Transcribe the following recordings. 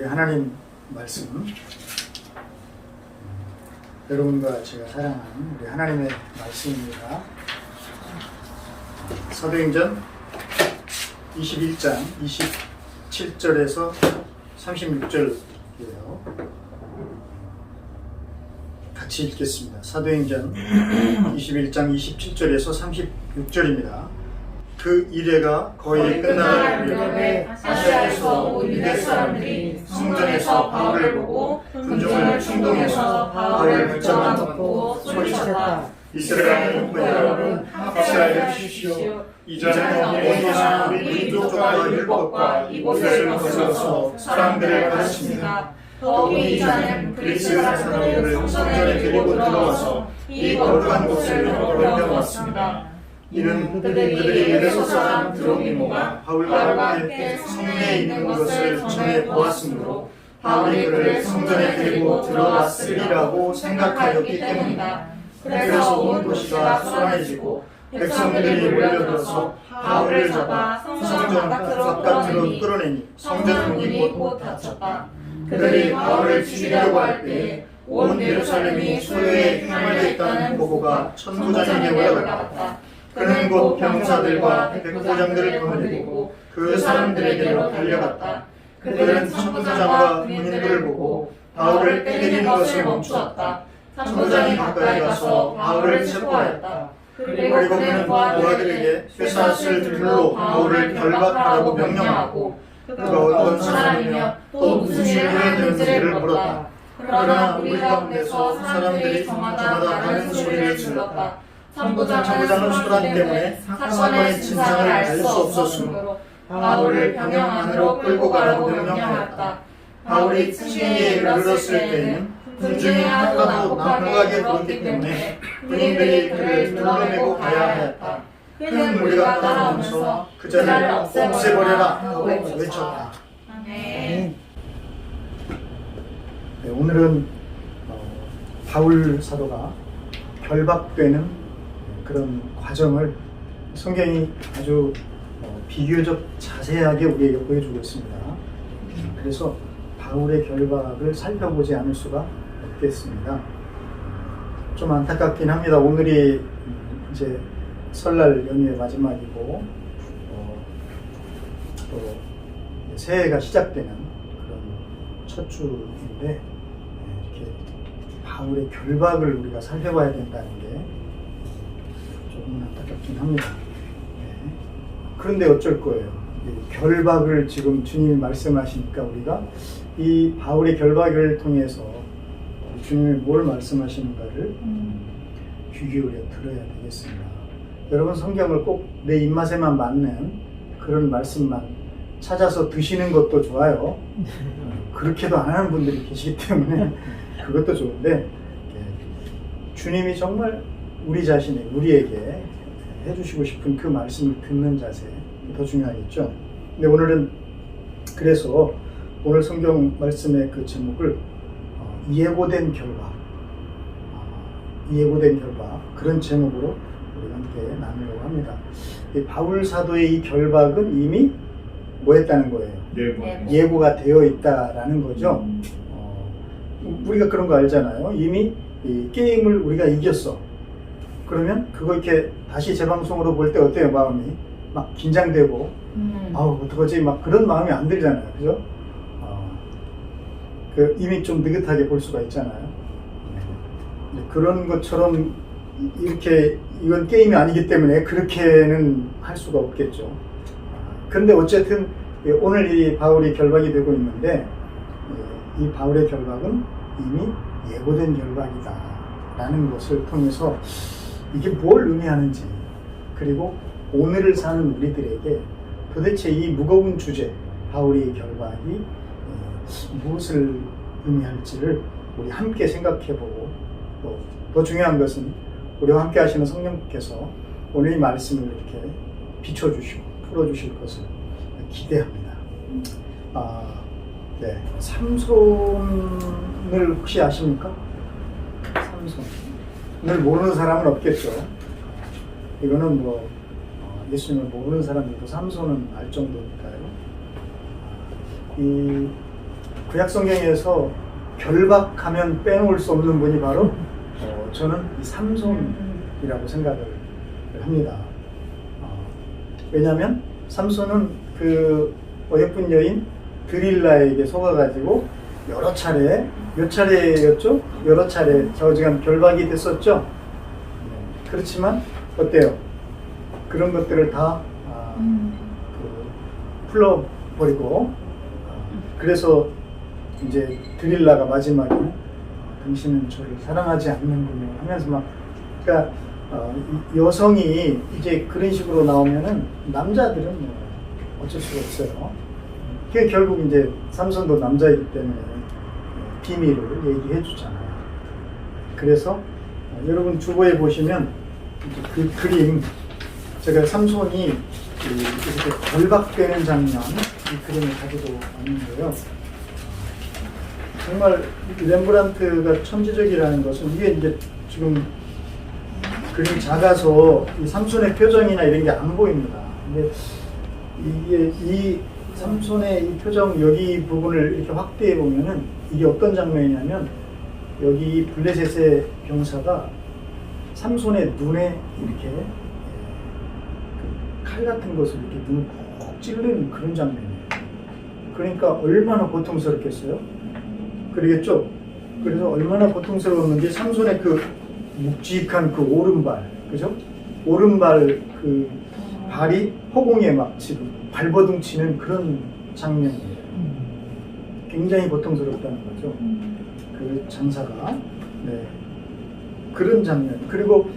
우리 하나님 말씀, 여러분과 제가 사랑하는 우리 하나님의 말씀입니다. 사도행전 21장 27절에서 36절이에요. 같이 읽겠습니다. 사도행전 21장 27절에서 36절입니다. 그 이래가 거의 끝날 무렵에 아시아에서 온 유대 사람들이 성전에서 바울을 보고 군중을 충동해서 바울을 붙잡아 놓고 소리쳤다. 이스라엘 동포 여러분, 합사하여 주십시오. 이전에 어디에서 우리 민족과 율법과 이곳을 거슬러서 사람들을 가르칩니다. 더욱이 이전엔 그리스 사람들을 성전에 데리고 들어와서 이 거룩한 곳을 넓혀놓았습니다. 이는 그들이 에베소 사람 드로미모가 바울과 함께 성내에 있는 것을 전해 보았으므로 바울이 그를 성전에 데리고 들어왔으리라고 생각하였기 때문이다. 그래서 온 도시가 소란해지고 백성들이 몰려들어서 바울을 잡아 성전 바깥으로 끌어내니 성전 문이 곧 닫혔다. 그들이 바울을 죽이려고 할 때에 온 예루살렘이 소요에 휘말려 있다는 보고가 천부장에게 올라갔다. 그는 곧 병사들과 백부장들을 거느리고 그 사람들에게로 달려갔다. 그들은 천부장과 군인들을 보고 바울을 때리는 것을 멈추었다. 천부장이 가까이 가서 바울을 체포하였다. 그리고 그는 부하들에게 쇠사슬 둘로 바울을 결박하라고 명령하고 그가 어떤 사람이며 또 무슨 일을 해야 되는지를 물었다. 그러나 우리 가운데서 사람들이 저마다 다른 소리를 질렀다. 천부장은 소란 때문에 사건의 진상을 알 수 없었으므로 바울을 병영 안으로 끌고 가라고 명령하였다. 바울이 층계에 이르렀을 때에는 군중이 하나도 난무하게 굴었기 때문에 군인들이 그를 둘러매고 가야 하였다. 큰 무리가 따라오면서 그 자를 없애버려라 하고 외쳤다. 아멘. 네, 오늘은 바울 사도가 결박되는 그런 과정을 성경이 아주 비교적 자세하게 우리에게 보여주고 있습니다. 그래서 바울의 결박을 살펴보지 않을 수가 없겠습니다. 좀 안타깝긴 합니다. 오늘이 이제 설날 연휴의 마지막이고 또 새해가 시작되는 그런 첫 주인데 이렇게 바울의 결박을 우리가 살펴봐야 된다는 게 조금 안타깝긴 합니다. 네. 그런데 어쩔 거예요. 결박을 지금 주님이 말씀하시니까 우리가 이 바울의 결박을 통해서 주님이 뭘 말씀하시는가를 귀 기울여 들어야 되겠습니다. 여러분 성경을 꼭 내 입맛에만 맞는 그런 말씀만 찾아서 드시는 것도 좋아요. 그렇게도 안 하는 분들이 계시기 때문에 그것도 좋은데 주님이 정말 우리 자신에게 우리에게 해주시고 싶은 그 말씀을 듣는 자세 더 중요하겠죠. 근데 오늘은 그래서 오늘 성경 말씀의 그 제목을 예고된 결박, 예고된 결박 그런 제목으로 우리 함께 나누려고 합니다. 이 바울 사도의 이 결박은 이미 뭐 했다는 거예요? 예고가 되어 있다라는 거죠. 우리가 그런 거 알잖아요. 이미 이 게임을 우리가 이겼어. 그러면 그거 이렇게 다시 재방송으로 볼 때 어때요? 마음이 막 긴장되고 아우 어떡하지? 막 그런 마음이 안 들잖아요. 그죠? 그 이미 좀 느긋하게 볼 수가 있잖아요. 그런 것처럼 이렇게 이건 게임이 아니기 때문에 그렇게는 할 수가 없겠죠. 그런데 어쨌든 오늘 이 바울이 결박이 되고 있는데 이 바울의 결박은 이미 예고된 결박이다 라는 것을 통해서 이게 뭘 의미하는지 그리고 오늘을 사는 우리들에게 도대체 이 무거운 주제 바울의 결박이 무엇을 의미할지를 우리 함께 생각해보고 또 더 중요한 것은 우리와 함께 하시는 성령께서 오늘 이 말씀을 이렇게 비춰주시고 풀어주실 것을 기대합니다. 네, 삼손을 혹시 아십니까? 삼손을 모르는 사람은 없겠죠. 이거는 뭐 예수님을 모르는 사람들도 삼손은 알 정도니까요. 이 구약 성경에서 결박하면 빼놓을 수 없는 분이 바로 저는 이 삼손이라고 생각을 합니다. 왜냐하면 삼손은 그 어여쁜 여인 드릴라에게 속아가지고 여러 차례, 몇 차례였죠? 여러 차례 좌우지간 결박이 됐었죠? 그렇지만 어때요? 그런 것들을 다 풀어버리고 그래서 이제 드릴라가 마지막에 당신은 저를 사랑하지 않는군요 하면서 막 그러니까 여성이 이제 그런 식으로 나오면은 남자들은 뭐 어쩔 수가 없어요. 그게 결국 이제 삼손도 남자이기 때문에 비밀을 얘기해 주잖아요. 그래서 여러분 주보에 보시면 그 그림 제가 삼손이 이렇게 결박되는 장면 이 그림을 가지고 왔는데요. 정말 렘브란트가 천재적이라는 것은 이게 이제 지금 그림 작아서 이 삼손의 표정이나 이런 게 안 보입니다. 근데 이게 이 삼손의 이 표정 여기 부분을 이렇게 확대해 보면은 이게 어떤 장면이냐면 여기 블레셋의 병사가 삼손의 눈에 이렇게 칼 같은 것을 이렇게 눈을 콕 찌르는 그런 장면이에요. 그러니까 얼마나 고통스럽겠어요? 그러겠죠? 그래서 얼마나 고통스러웠는지 삼손의 그 묵직한 그 오른발, 그죠? 오른발 그 발이 허공에 막 지금 발버둥 치는 그런 장면이에요. 굉장히 고통스럽다는 거죠. 그 장사가. 네. 그런 장면. 그리고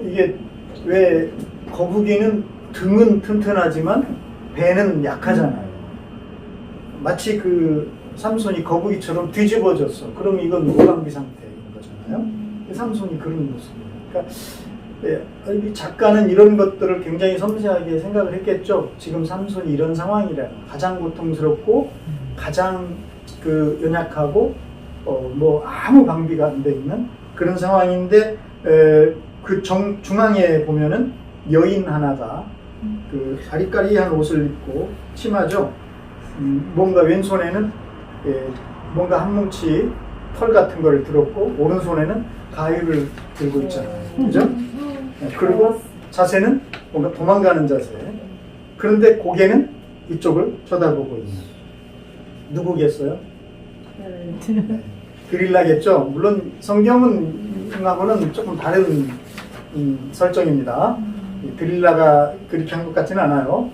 이게 왜 거북이는 등은 튼튼하지만 배는 약하잖아요. 마치 그 삼손이 거북이처럼 뒤집어졌어. 그럼 이건 무방비 상태인 거잖아요. 삼손이 그런 모습이에요. 그러니까 이 작가는 이런 것들을 굉장히 섬세하게 생각을 했겠죠. 지금 삼손이 이런 상황이라 가장 고통스럽고 가장 그 연약하고 뭐 아무 방비가 안 돼 있는 그런 상황인데 그 중앙에 보면은 여인 하나가 그 아리까리한 옷을 입고 치마죠. 뭔가 왼손에는 뭔가 한 뭉치 털 같은 거를 들었고 오른손에는 가위를 들고 있잖아요. 그죠? 그리고 자세는 뭔가 도망가는 자세. 그런데 고개는 이쪽을 쳐다보고 있는. 누구겠어요? 네. 드릴라겠죠? 물론 성경은하고는 조금 다른 설정입니다. 드릴라가 그렇게 한 것 같지는 않아요.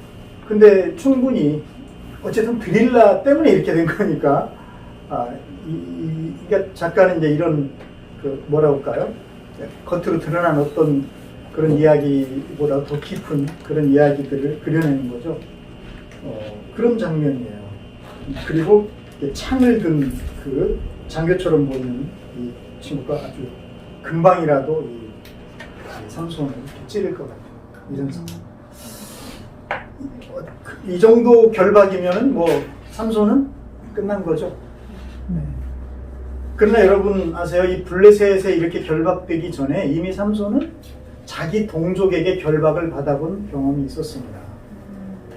근데 충분히 어쨌든 드릴라 때문에 이렇게 된 거니까 그러니까 작가는 이제 이런 그 뭐라고 할까요? 겉으로 드러난 어떤 그런 이야기보다 더 깊은 그런 이야기들을 그려내는 거죠. 그런 장면이에요. 그리고 창을 든 그 장교처럼 보이는 이 친구가 아주 금방이라도 이 삼손을 찌를 것 같아요. 이런 상황. 이 정도 결박이면은 뭐 삼손은 끝난 거죠. 네. 그러나 여러분 아세요? 이 블레셋에 이렇게 결박되기 전에 이미 삼손은 자기 동족에게 결박을 받아본 경험이 있었습니다.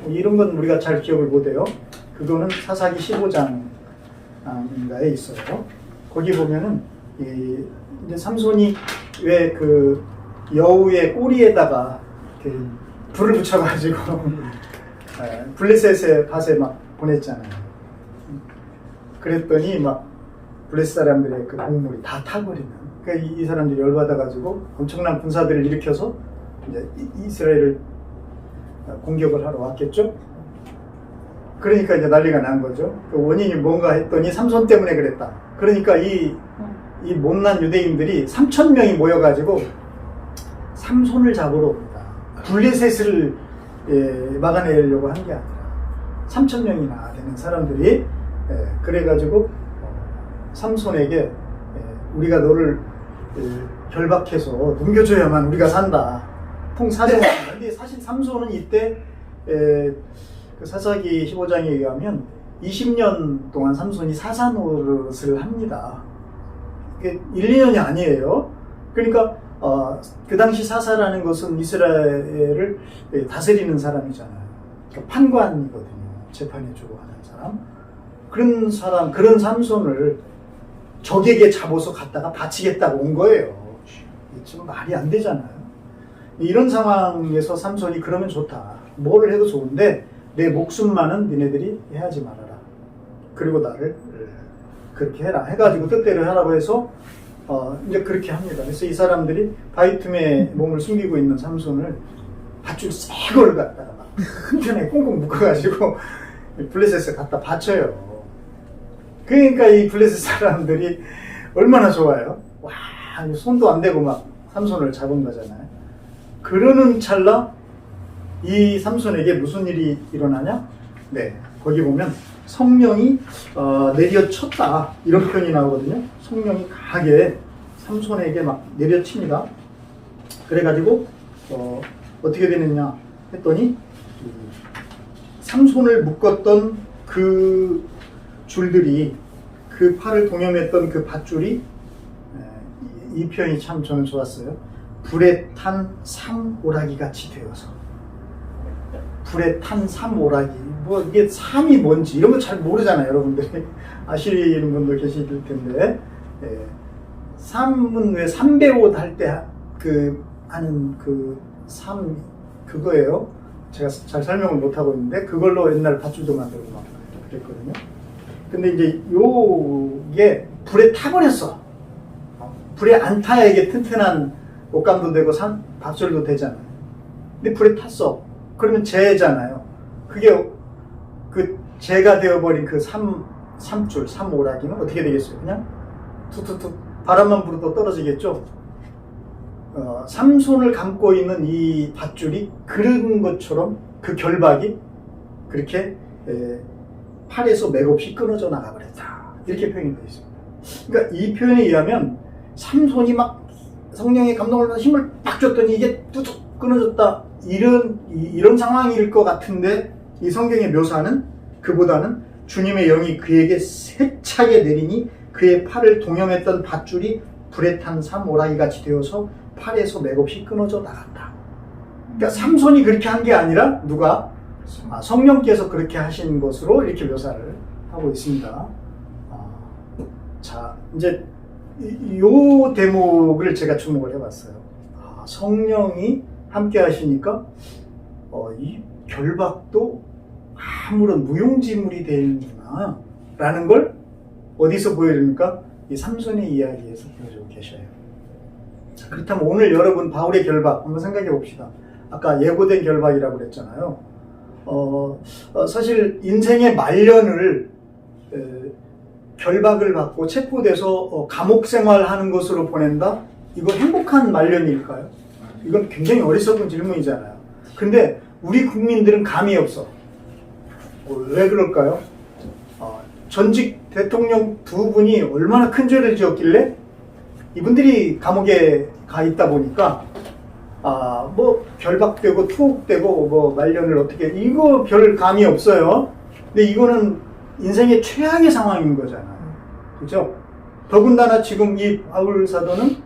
이런 건 우리가 잘 기억을 못해요. 그거는 사사기 15장인가에 있어요. 거기 보면은 이제 삼손이 왜 그 여우의 꼬리에다가 이렇게 불을 붙여가지고 블레셋의 밭에 막 보냈잖아요. 그랬더니 막 블레셋 사람들의 그 곡물이 다 타버리는. 그러니까 이 사람들이 열받아가지고 엄청난 군사들을 일으켜서 이제 이스라엘을 공격을 하러 왔겠죠. 그러니까 이제 난리가 난 거죠. 그 원인이 뭔가 했더니 삼손 때문에 그랬다. 그러니까 이 못난 유대인들이 3,000명이 모여가지고 삼손을 잡으러 옵니다. 블레셋을 막아내려고 한 게 아니라 3,000명이나 되는 사람들이 그래가지고 삼손에게 우리가 너를 결박해서 넘겨줘야만 우리가 산다. 통사정을. 근데 사실 삼손은 이때 그 사사기 15장에 의하면 20년 동안 삼손이 사사 노릇을 합니다. 그게 1, 2년이 아니에요. 그러니까 그 당시 사사라는 것은 이스라엘을 다스리는 사람이잖아요. 그러니까 판관이거든요. 재판해주고 하는 사람. 그런 사람, 그런 삼손을 적에게 잡아서 갖다가 바치겠다고 온 거예요. 좀 말이 안 되잖아요. 이런 상황에서 삼손이 그러면 좋다. 뭐를 해도 좋은데 내 목숨만은 니네들이 해하지 말아라. 그리고 나를 그렇게 해라. 해가지고 뜻대로 하라고 해서 이제 그렇게 합니다. 그래서 이 사람들이 바위 틈에 몸을 숨기고 있는 삼손을 밧줄 새 걸 갖다가 막 큰 편에 꽁꽁 묶어가지고 블레셋에 갖다 바쳐요. 그러니까 이 블레셋 사람들이 얼마나 좋아요. 와, 손도 안 대고 막 삼손을 잡은 거잖아요. 그러는 찰나 이 삼손에게 무슨 일이 일어나냐? 네, 거기 보면 성령이 내려쳤다 이런 표현이 나오거든요. 성령이 강하게 삼손에게 막 내려칩니다. 그래가지고 어떻게 되느냐 했더니 삼손을 묶었던 그 줄들이, 그 팔을 동여맸던 그 밧줄이, 이 표현이 참 저는 좋았어요. 불에 탄 삼오라기 같이 되어서. 불에 탄 삼오라기. 뭐 이게 삼이 뭔지 이런 거 잘 모르잖아요, 여러분들이. 아시는 분도 계실 텐데. 삼은 왜 삼배옷 할 때 하는 그 삼 그거예요. 제가 잘 설명을 못 하고 있는데 그걸로 옛날 밧줄도 만들고 막 그랬거든요. 근데 이제 요게 불에 타버렸어. 불에 안 타야 이게 튼튼한 옷감도 되고 밧줄도 되잖아요. 근데 불에 탔어. 그러면 재잖아요. 그게 그 재가 되어버린 그 삼줄, 삼오라기는 어떻게 되겠어요? 그냥 툭툭툭 바람만 불어도 떨어지겠죠? 삼손을 감고 있는 이 밧줄이 그런 것처럼 그 결박이 그렇게 팔에서 맥없이 끊어져 나가버렸다. 이렇게 표현이 되어 있습니다. 그러니까 이 표현에 의하면 삼손이 막 성령의 감동을 받아 힘을 팍 줬더니 이게 뚝뚝 끊어졌다. 이런 상황일 것 같은데 이 성경의 묘사는 그보다는 주님의 영이 그에게 세차게 내리니 그의 팔을 동여맸던 밧줄이 불에 탄 삼오라기 같이 되어서 팔에서 맥없이 끊어져 나갔다. 그러니까 삼손이 그렇게 한 게 아니라 누가? 성령께서 그렇게 하신 것으로 이렇게 묘사를 하고 있습니다. 자, 이제 요 대목을 제가 주목을 해봤어요. 성령이 함께 하시니까 이 결박도 아무런 무용지물이 되는구나 라는 걸 어디서 보여줍니까? 이 삼손의 이야기에서 보여주고 계셔요. 자, 그렇다면 오늘 여러분 바울의 결박 한번 생각해 봅시다. 아까 예고된 결박이라고 그랬잖아요. 사실 인생의 말년을 결박을 받고 체포돼서 감옥 생활하는 것으로 보낸다? 이거 행복한 말년일까요? 이건 굉장히 어리석은 질문이잖아요. 근데 우리 국민들은 감이 없어. 왜 그럴까요? 전직 대통령 두 분이 얼마나 큰 죄를 지었길래 이분들이 감옥에 가 있다 보니까 뭐 결박되고 투옥되고 뭐 말년을 어떻게, 이거 별 감이 없어요. 근데 이거는 인생의 최악의 상황인 거잖아요. 그죠? 더군다나 지금 이 바울 사도는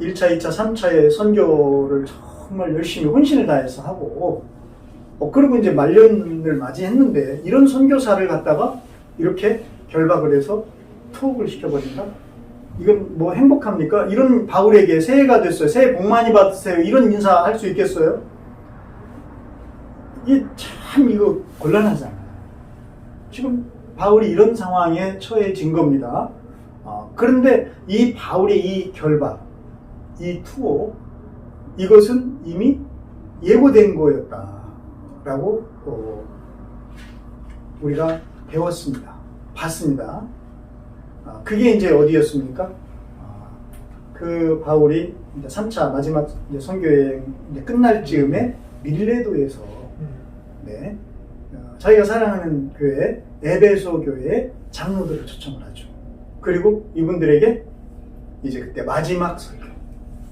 1차, 2차, 3차의 선교를 정말 열심히 혼신을 다해서 하고 그리고 이제 말년을 맞이했는데 이런 선교사를 갖다가 이렇게 결박을 해서 투옥을 시켜버린다? 이건 뭐 행복합니까? 이런 바울에게 새해가 됐어요. 새해 복 많이 받으세요. 이런 인사 할 수 있겠어요? 이게 참 이거 곤란하잖아요. 지금 바울이 이런 상황에 처해진 겁니다. 그런데 이 바울의 이 결박, 이 투옥, 이것은 이미 예고된 거였다라고 우리가 배웠습니다. 봤습니다. 그게 이제 어디였습니까? 그 바울이 이제 3차 마지막 이제 선교여행 이제 끝날 즈음에 밀레도에서 네, 자기가 사랑하는 교회 에베소 교회에 장로들을 초청을 하죠. 그리고 이분들에게 이제 그때 마지막 설교,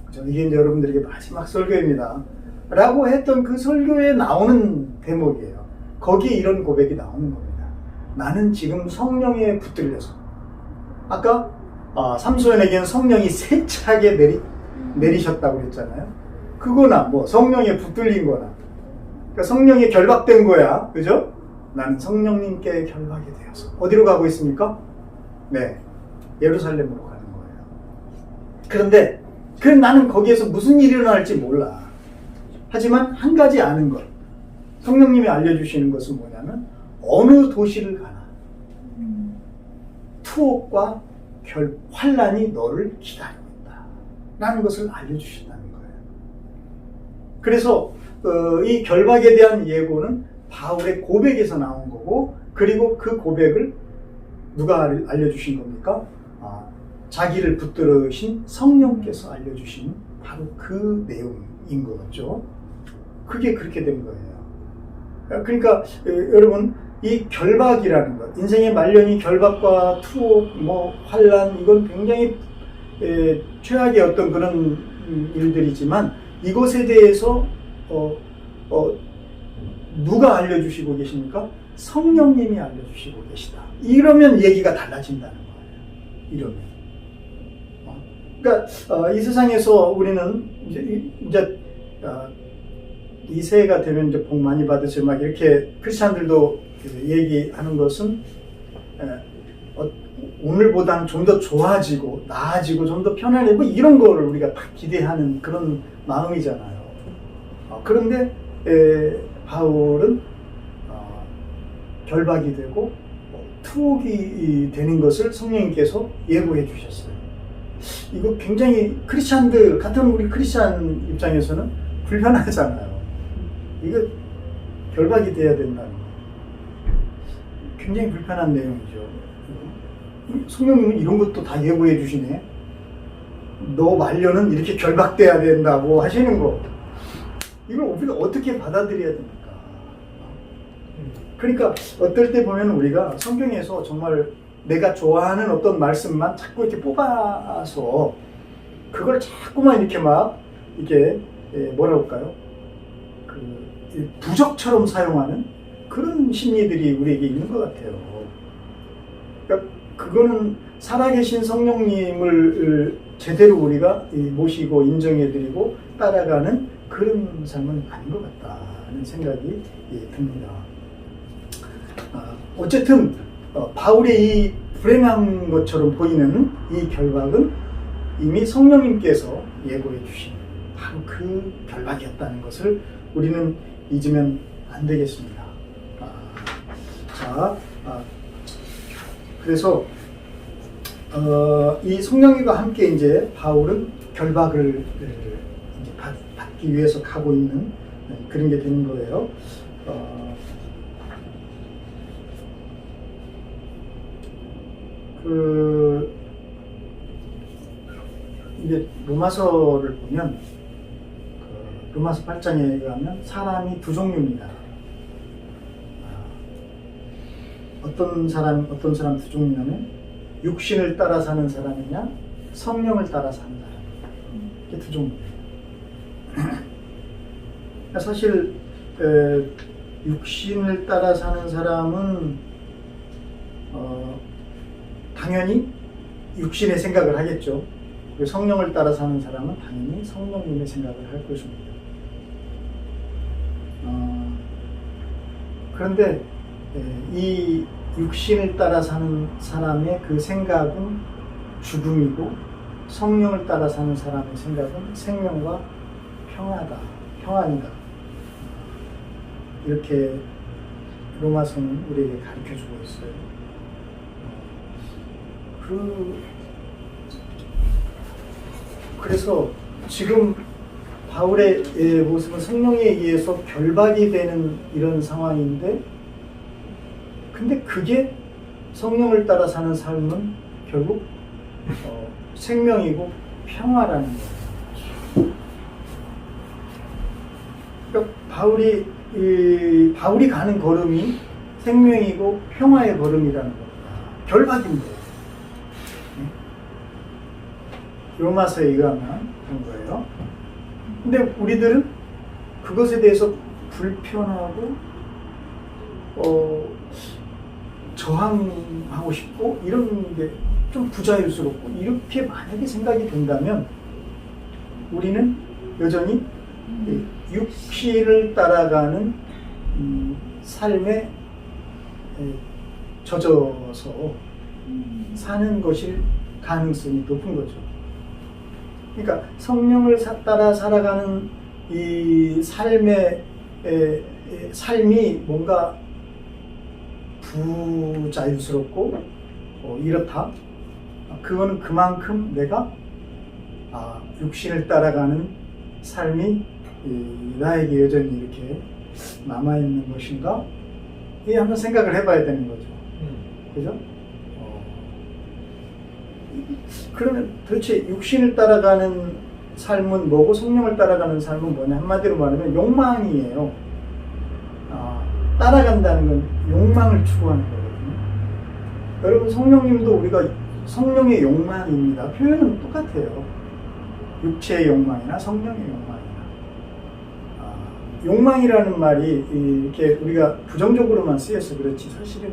그죠? 이게 이제 여러분들에게 마지막 설교입니다. 라고 했던 그 설교에 나오는 대목이에요. 거기에 이런 고백이 나오는 겁니다. 나는 지금 성령에 붙들려서, 아까 삼손에게는 성령이 세차게 내리셨다고 했잖아요. 그거나 뭐 성령에 붙들린 거나, 그러니까 성령에 결박된 거야, 그죠? 나는 성령님께 결박이 되어서 어디로 가고 있습니까? 네, 예루살렘으로 가는 거예요. 그런데 나는 거기에서 무슨 일이 일어날지 몰라. 하지만 한 가지 아는 것, 성령님이 알려주시는 것은 뭐냐면 어느 도시를 가나 투옥과 환난이 너를 기다리고 있다 라는 것을 알려주신다는 거예요. 그래서 이 결박에 대한 예고는 바울의 고백에서 나온 거고, 그리고 그 고백을 누가 알려주신 겁니까? 자기를 붙들으신 성령께서 알려주신 바로 그 내용인 거죠. 그게 그렇게 된 거예요. 그러니까 여러분, 이 결박이라는 것, 인생의 말년이 결박과 투옥, 환란, 이건 굉장히 최악의 어떤 그런 일들이지만, 이것에 대해서 누가 알려주시고 계십니까? 성령님이 알려주시고 계시다. 이러면 얘기가 달라진다는 거예요. 이러면. 그러니까 이 세상에서 우리는 이제 이 새해가 되면 이제 복 많이 받으세요. 막 이렇게 크리스찬들도 얘기하는 것은 오늘보다는 좀 더 좋아지고 나아지고 좀 더 편안해지고 이런 거를 우리가 다 기대하는 그런 마음이잖아요. 그런데 바울은 결박이 되고 투옥이 되는 것을 성령님께서 예고해 주셨어요. 이거 굉장히 크리스찬들 같은 우리 크리스찬 입장에서는 불편하잖아요. 이거 결박이 돼야 된다는 거. 굉장히 불편한 내용이죠. 성령님은 이런 것도 다 예고해 주시네. 너 말년은 이렇게 결박돼야 된다고 하시는 거. 이걸 우리가 어떻게 받아들여야 됩니까? 그러니까 어떨 때 보면 우리가 성경에서 정말 내가 좋아하는 어떤 말씀만 자꾸 이렇게 뽑아서 그걸 자꾸만 이렇게 막 이렇게 뭐라 할까요? 부적처럼 사용하는 그런 심리들이 우리에게 있는 것 같아요. 그러니까 그거는 살아계신 성령님을 제대로 우리가 모시고 인정해드리고 따라가는 그런 삶은 아닌 것 같다는 생각이 듭니다. 어쨌든 바울의 이 불행한 것처럼 보이는 이 결박은 이미 성령님께서 예고해 주신 바로 그 결박이었다는 것을 우리는 잊으면 안 되겠습니다. 그래서 이 성령님과 함께 이제 바울은 결박을 이제 받기 위해서 가고 있는 그런 게 되는 거예요. 이제 로마서를 보면 로마서 8장에 의하면 사람이 두 종류입니다. 어떤 사람 두 종류냐면 육신을 따라 사는 사람이냐 성령을 따라 사는 사람. 이게 두 종류예요. 사실 육신을 따라 사는 사람은 당연히 육신의 생각을 하겠죠. 그리고 성령을 따라 사는 사람은 당연히 성령님의 생각을 할 것입니다. 그런데 이 육신을 따라 사는 사람의 그 생각은 죽음이고 성령을 따라 사는 사람의 생각은 생명과 평안이다. 이렇게 로마서는 우리에게 가르쳐주고 있어요. 그래서 지금 바울의 모습은 성령에 의해서 결박이 되는 이런 상황인데, 근데 그게 성령을 따라 사는 삶은 결국 생명이고 평화라는 거예요. 그러니까 바울이 가는 걸음이 생명이고 평화의 걸음이라는 겁니다. 결박인데. 로마서에 의하면 그런 거예요. 근데 우리들은 그것에 대해서 불편하고 저항하고 싶고 이런 게 좀 부자연스럽고 이렇게 만약에 생각이 된다면 우리는 여전히 육신을 따라가는 삶의 젖어서 사는 것일 가능성이 높은 거죠. 그러니까 성령을 따라 살아가는 이 삶이 뭔가 부자유스럽고 이렇다. 그거는 그만큼 내가 육신을 따라가는 삶이 나에게 여전히 이렇게 남아있는 것인가? 이 한번 생각을 해봐야 되는 거죠. 그죠? 그러면 도대체 육신을 따라가는 삶은 뭐고 성령을 따라가는 삶은 뭐냐? 한마디로 말하면 욕망이에요. 따라간다는 건 욕망을 추구하는 거거든요. 여러분, 성령님도 우리가 성령의 욕망입니다. 표현은 똑같아요. 육체의 욕망이나 성령의 욕망이나. 욕망이라는 말이 이렇게 우리가 부정적으로만 쓰여서 그렇지 사실은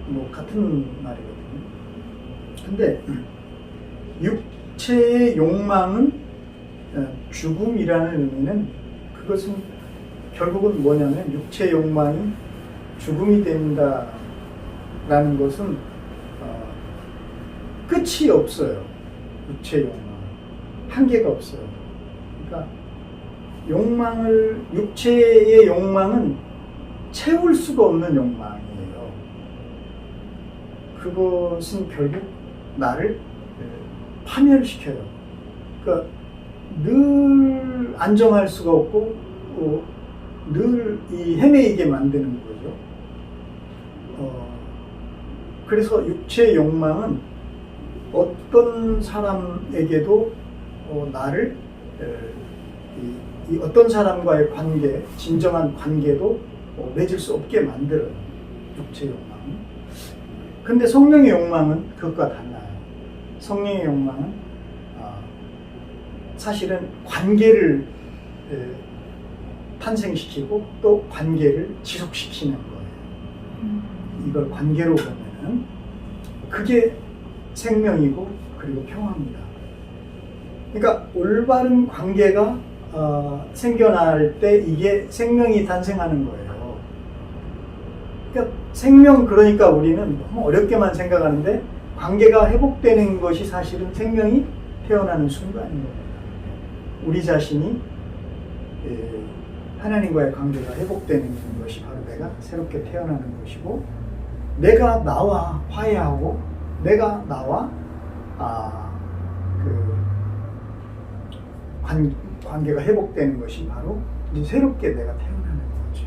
뭐 같은 말이거든요. 근데 육체의 욕망은 죽음이라는 의미는 그것은 결국은 뭐냐면 육체의 욕망이 죽음이 된다라는 것은 끝이 없어요. 육체의 욕망 한계가 없어요. 그러니까 육체의 욕망은 채울 수가 없는 욕망이에요. 그것은 결국 나를 파멸시켜요. 그러니까 늘 안정할 수가 없고 늘 헤매이게 만드는 거죠. 그래서 육체의 욕망은 어떤 사람에게도 나를 이 어떤 사람과의 관계, 진정한 관계도 맺을 수 없게 만들어요. 육체의 욕망은. 근데 성령의 욕망은 그것과 달라요. 성령의 욕망은 사실은 관계를 탄생시키고 또 관계를 지속시키는 거예요. 이걸 관계로 보면은 그게 생명이고 그리고 평화입니다. 그러니까 올바른 관계가 생겨날 때 이게 생명이 탄생하는 거예요. 그러니까 생명, 그러니까 우리는 너무 어렵게만 생각하는데 관계가 회복되는 것이 사실은 생명이 태어나는 순간인 겁니다. 우리 자신이 하나님과의 관계가 회복되는 것이 바로 내가 새롭게 태어나는 것이고, 내가 나와 화해하고 내가 나와 관계가 회복되는 것이 바로 이제 새롭게 내가 태어나는 거죠.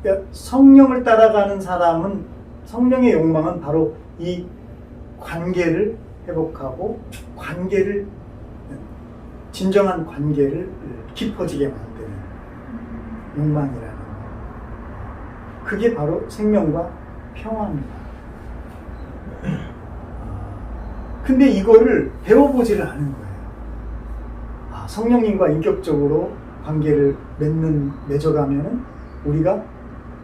그러니까 성령을 따라가는 사람은, 성령의 욕망은 바로 이 관계를 회복하고 진정한 관계를 깊어지게 만드는 욕망이라는 거. 그게 바로 생명과 평화입니다. 근데 이거를 배워보지를 않은 거예요. 성령님과 인격적으로 관계를 맺어가면은 우리가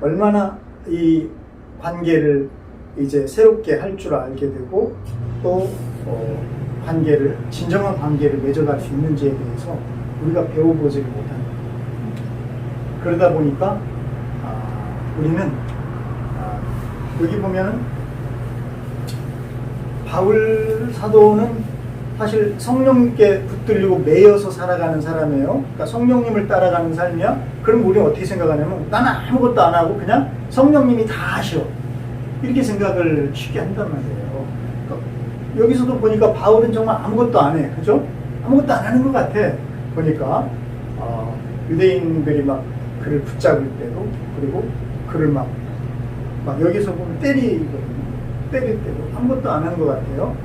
얼마나 이 관계를 이제 새롭게 할 줄 알게 되고, 또 진정한 관계를 맺어갈 수 있는지에 대해서 우리가 배워보지를 못하는 거예요. 그러다 보니까 우리는 여기 보면은 바울 사도는 사실 성령님께 붙들리고 매여서 살아가는 사람이에요. 그러니까 성령님을 따라가는 삶이야. 그럼 우리는 어떻게 생각하냐면, 나는 아무것도 안 하고 그냥 성령님이 다 하셔, 이렇게 생각을 쉽게 한단 말이에요. 그러니까 여기서도 보니까 바울은 정말 아무것도 안 해, 그죠? 아무것도 안 하는 것 같아. 보니까 유대인들이 막 그를 붙잡을 때도, 그리고 그를 막 여기서 보면 때릴 때도 아무것도 안 하는 것 같아요.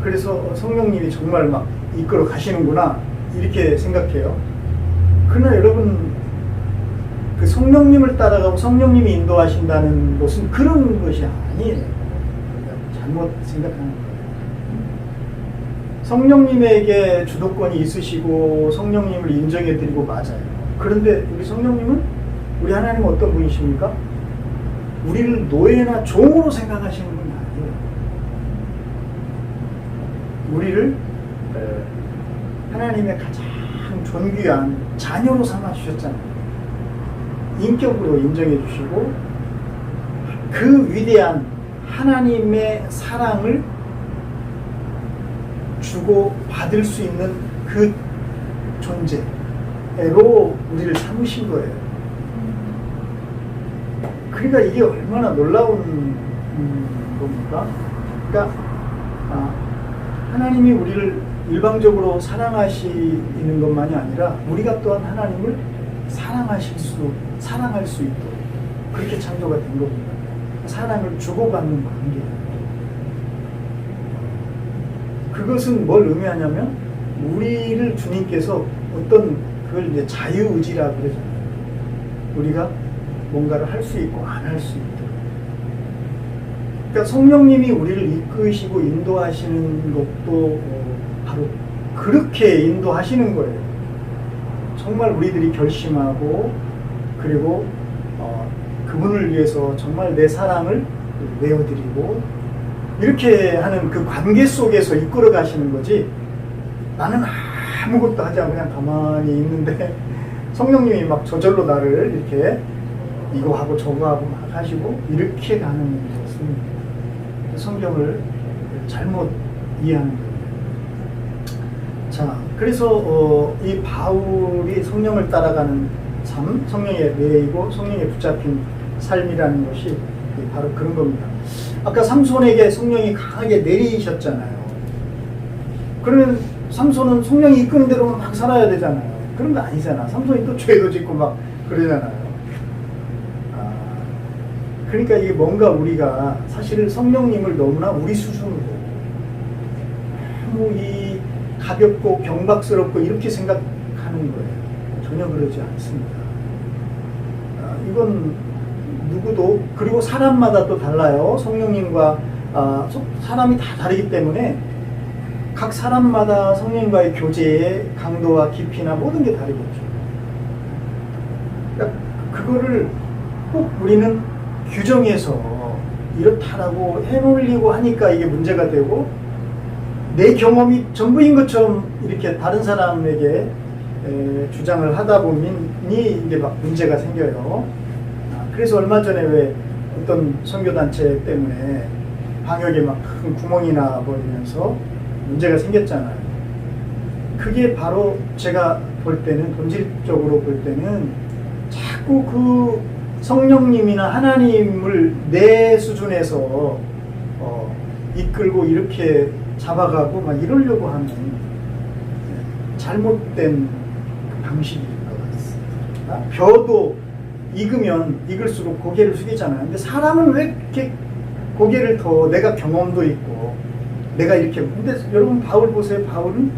그래서 성령님이 정말 막 이끌어 가시는구나, 이렇게 생각해요. 그러나 여러분, 그 성령님을 따라가고 성령님이 인도하신다는 것은 그런 것이 아니에요. 잘못 생각하는 거예요. 성령님에게 주도권이 있으시고 성령님을 인정해드리고 맞아요. 그런데 우리 성령님은, 우리 하나님은 어떤 분이십니까? 우리를 노예나 종으로 생각하시는 분이 아니에요. 우리를 하나님의 가장 존귀한 자녀로 삼아주셨잖아요. 인격으로 인정해 주시고 그 위대한 하나님의 사랑을 주고 받을 수 있는 그 존재로 우리를 삼으신 거예요. 그러니까 이게 얼마나 놀라운 겁니까? 그러니까 하나님이 우리를 일방적으로 사랑하시는 것만이 아니라 우리가 또한 하나님을 사랑할 수 있도록 그렇게 창조가 된 겁니다. 사랑을 주고받는 관계예요. 그것은 뭘 의미하냐면 우리를 주님께서 어떤 그걸 이제 자유의지라고 그러잖아요. 우리가 뭔가를 할 수 있고 안 할 수 있도록. 그러니까 성령님이 우리를 이끄시고 인도하시는 것도 바로 그렇게 인도하시는 거예요. 정말 우리들이 결심하고 그리고 그분을 위해서 정말 내 사랑을 내어드리고 이렇게 하는 그 관계 속에서 이끌어 가시는 거지 나는 아무것도 하지 않고 그냥 가만히 있는데 성령님이 막 저절로 나를 이렇게 이거 하고 저거 하고 막 하시고 이렇게 가는 것은 성경을 잘못 이해하는 거예요. 자, 그래서 이 바울이 성령을 따라가는 삶, 성령에 매이고 성령에 붙잡힌 삶이라는 것이 바로 그런 겁니다. 아까 삼손에게 성령이 강하게 내리셨잖아요. 그러면 삼손은 성령이 이끄는 대로 막 살아야 되잖아요. 그런 거 아니잖아. 삼손이 또 죄도 짓고 막 그러잖아요. 그러니까 이게 뭔가 우리가 사실 성령님을 너무나 우리 수준으로 너무 이 가볍고 경박스럽고 이렇게 생각하는 거예요. 전혀 그러지 않습니다. 이건 누구도 그리고 사람마다 또 달라요. 성령님과 사람이 다 다르기 때문에 각 사람마다 성령과의 교제의 강도와 깊이나 모든 게 다르겠죠. 그러니까 그거를 꼭 우리는 규정해서 이렇다라고 해놓으려고 하니까 이게 문제가 되고 내 경험이 전부인 것처럼 이렇게 다른 사람에게 주장을 하다 보니 이게 막 문제가 생겨요. 그래서 얼마 전에 왜 어떤 선교단체 때문에 방역에 막 큰 구멍이 나 버리면서 문제가 생겼잖아요. 그게 바로 제가 볼 때는 본질적으로 볼 때는 자꾸 그 성령님이나 하나님을 내 수준에서 이끌고 이렇게 잡아가고 막 이러려고 하는 잘못된 방식일 것 같습니다. 벼도 익으면 익을수록 고개를 숙이잖아요. 근데 사람은 왜 이렇게 고개를 더 내가 경험도 있고 내가 이렇게 근데 여러분 바울 보세요. 바울은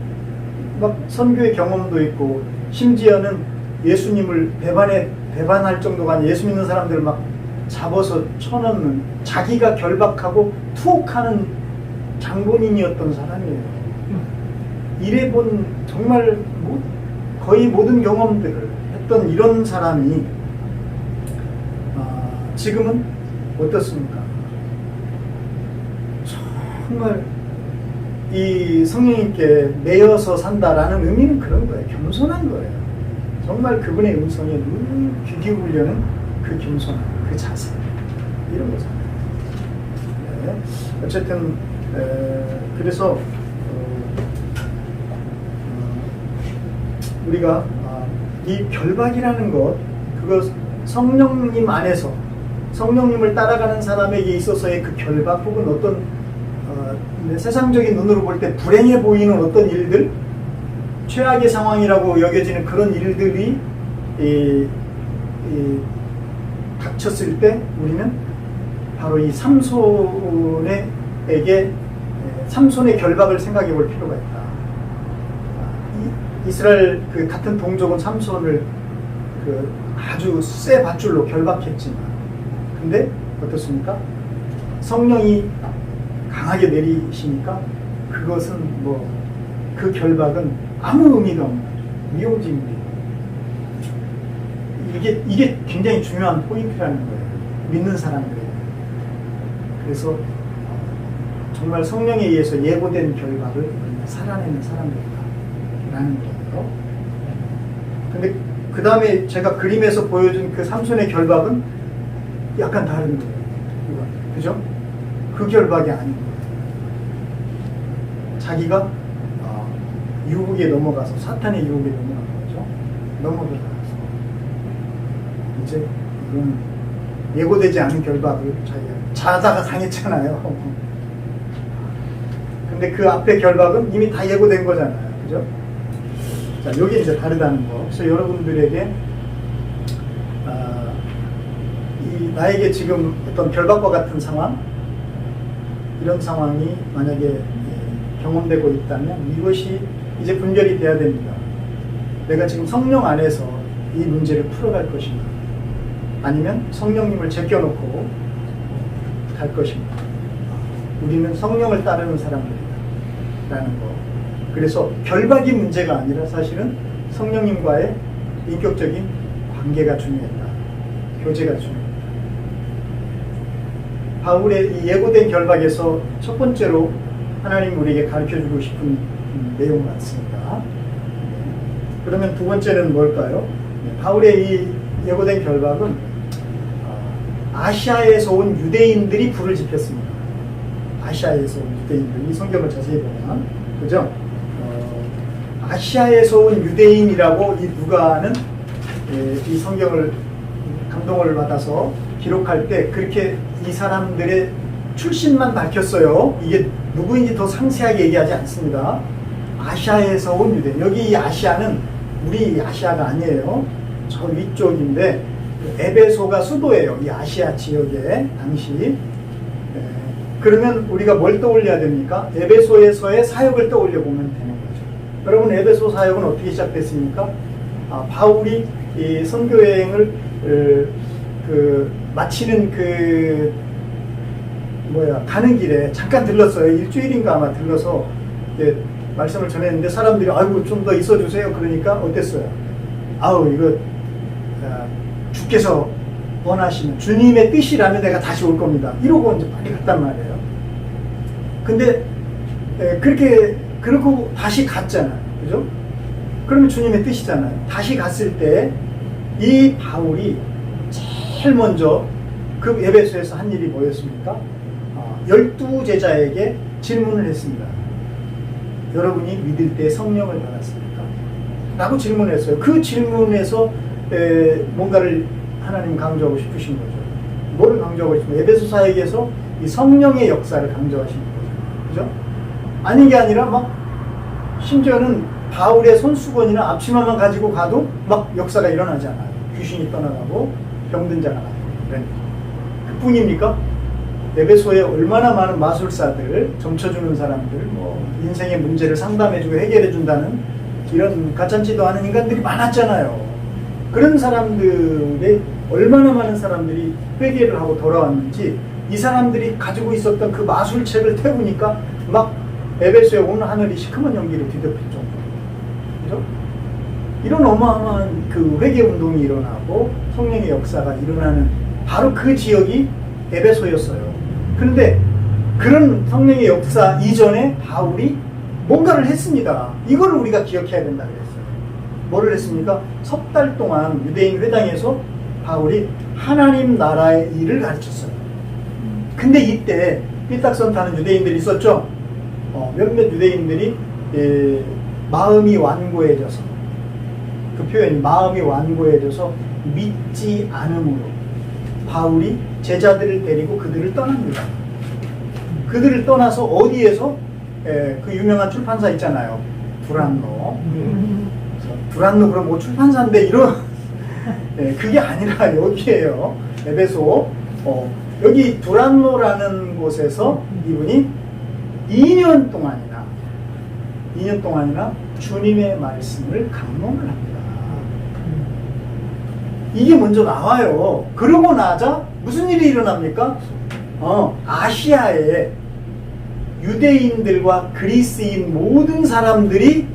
막 선교의 경험도 있고 심지어는 예수님을 배반할 정도가 아니라 예수 믿는 사람들을 막 잡아서 쳐넣는 자기가 결박하고 투옥하는 장본인이었던 사람이에요. 이래본 정말 거의 모든 경험들을 했던 이런 사람이 지금은 어떻습니까? 정말 이 성령님께 매여서 산다라는 의미는 그런 거예요. 겸손한 거예요. 정말 그분의 음성에 늘 귀 기울이려는 그 겸손함, 그 자세 이런 거잖아요. 네. 어쨌든 그래서 우리가 이 결박이라는 것 그거 성령님 안에서 성령님을 따라가는 사람에게 있어서의 그 결박 혹은 어떤 세상적인 눈으로 볼 때 불행해 보이는 어떤 일들 최악의 상황이라고 여겨지는 그런 일들이 닥쳤을 때 우리는 바로 이 삼손의 결박을 생각해 볼 필요가 있다. 이스라엘 그 같은 동족은 삼손을 그 아주 쇠 밧줄로 결박했지만 근데 어떻습니까? 성령이 강하게 내리시니까 그것은 그 결박은 아무 의미가 없는 미용지물이에요. 이게 굉장히 중요한 포인트라는 거예요. 믿는 사람들에게. 그래서 정말 성령에 의해서 예고된 결박을 살아내는 사람들이다라는 거예요. 근데 그 다음에 제가 그림에서 보여준 그 삼손의 결박은 약간 다른 거예요. 이건. 그죠? 그 결박이 아닌 거예요. 자기가 유혹에 넘어가서 사탄의 유혹에 넘어간 거죠. 넘어가서 이제 이건 예고되지 않은 결박을 자기가 자다가 당했잖아요. 근데 그 앞에 결박은 이미 다 예고된 거잖아요. 그죠? 자, 여기 이제 다르다는 거. 그래서 여러분들에게 이 나에게 지금 어떤 결박과 같은 상황, 이런 상황이 만약에 경험되고 있다면 이것이 이제 분별이 돼야 됩니다. 내가 지금 성령 안에서 이 문제를 풀어갈 것인가, 아니면 성령님을 제껴놓고 갈 것인가. 우리는 성령을 따르는 사람들이다라는 거. 그래서 결박이 문제가 아니라 사실은 성령님과의 인격적인 관계가 중요했다. 교제가 중요했다. 바울의 이 예고된 결박에서 첫 번째로 하나님 우리에게 가르쳐주고 싶은 내용 같습니다. 그러면 두 번째는 뭘까요? 바울의 이 예고된 결박은 아시아에서 온 유대인들이 불을 지폈습니다. 아시아에서 온 유대인들, 이 성경을 자세히 보면, 그죠? 아시아에서 온 유대인이라고 이 누가는 이 성경을 감동을 받아서 기록할 때 그렇게 이 사람들의 출신만 밝혔어요. 이게 누구인지 더 상세하게 얘기하지 않습니다. 아시아에서 온 유대인. 여기 이 아시아는 우리 아시아가 아니에요. 저 위쪽인데 에베소가 수도예요. 이 아시아 지역에 당시. 그러면 우리가 뭘 떠올려야 됩니까? 에베소에서의 사역을 떠올려 보면 되는 거죠. 여러분, 에베소 사역은 어떻게 시작됐습니까? 바울이 이 선교 여행을 마치는 가는 길에 잠깐 들렀어요. 일주일인가 아마 들러서 말씀을 전했는데 사람들이 아이고 좀 더 있어 주세요. 그러니까 어땠어요? 아우 이거 주께서 원하시면 주님의 뜻이라면 내가 다시 올 겁니다. 이러고 이제 빨리 갔단 말이에요. 근데 그러고 다시 갔잖아요. 그죠? 그러면 주님의 뜻이잖아요. 다시 갔을 때 이 바울이 제일 먼저 그 에베소에서 한 일이 뭐였습니까? 12제자에게 질문을 했습니다. 여러분이 믿을 때 성령을 받았습니까? 라고 질문을 했어요. 그 질문에서 뭔가를 하나님 강조하고 싶으신 거죠. 뭐를 강조하고 싶으면 에베소 사역에서 이 성령의 역사를 강조하시는 거죠. 그죠? 아닌 게 아니라 막 심지어는 바울의 손수건이나 앞치마만 가지고 가도 막 역사가 일어나잖아요. 귀신이 떠나가고 병든 자가 나고. 그뿐입니까? 에베소에 얼마나 많은 마술사들, 점쳐주는 사람들, 인생의 문제를 상담해주고 해결해준다는 이런 가짠지도 않은 인간들이 많았잖아요. 그런 사람들의 얼마나 많은 사람들이 회개를 하고 돌아왔는지 이 사람들이 가지고 있었던 그 마술책을 태우니까 막 에베소에 온 하늘이 시커먼 연기를 뒤덮일 정도. 그죠? 이런 어마어마한 그 회개 운동이 일어나고 성령의 역사가 일어나는 바로 그 지역이 에베소였어요. 그런데 그런 성령의 역사 이전에 바울이 뭔가를 했습니다. 이거를 우리가 기억해야 된다 그랬어요. 뭐를 했습니까? 석 달 동안 유대인 회당에서 바울이 하나님 나라의 일을 가르쳤어요. 근데 이때 삐딱선 타는 유대인들이 있었죠. 몇몇 유대인들이 마음이 완고해져서, 그 표현이 마음이 완고해져서 믿지 않음으로 바울이 제자들을 데리고 그들을 떠납니다. 그들을 떠나서 어디에서 그 유명한 출판사 있잖아요. 두란노. 두란노 그럼 뭐 출판사인데 이런 그게 아니라 여기에요. 에베소. 여기 두란노라는 곳에서 이분이 2년 동안이나 주님의 말씀을 강론을 합니다. 이게 먼저 나와요. 그러고 나자 무슨 일이 일어납니까? 아시아의 유대인들과 그리스인 모든 사람들이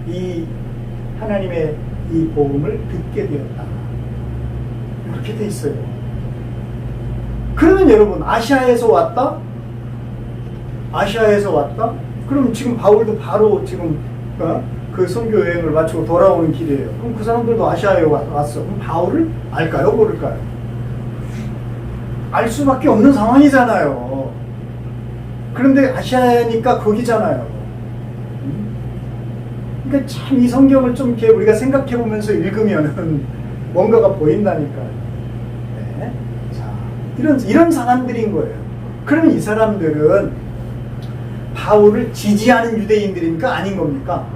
이 하나님의 이 복음을 듣게 되었다. 그렇게 돼 있어요. 그러면 여러분, 아시아에서 왔다? 그럼 지금 바울도 바로 지금 그 그 선교 여행을 마치고 돌아오는 길이에요. 그럼 그 사람들도 아시아에 왔어. 그럼 바울을 알까요? 모를까요? 알 수밖에 없는 상황이잖아요. 그런데 아시아니까 거기잖아요. 그러니까 참 이 성경을 좀 이렇게 우리가 생각해 보면서 읽으면은 뭔가가 보인다니까요. 네. 자, 이런 사람들인 거예요. 그러면 이 사람들은 바울을 지지하는 유대인들입니까? 아닌 겁니까?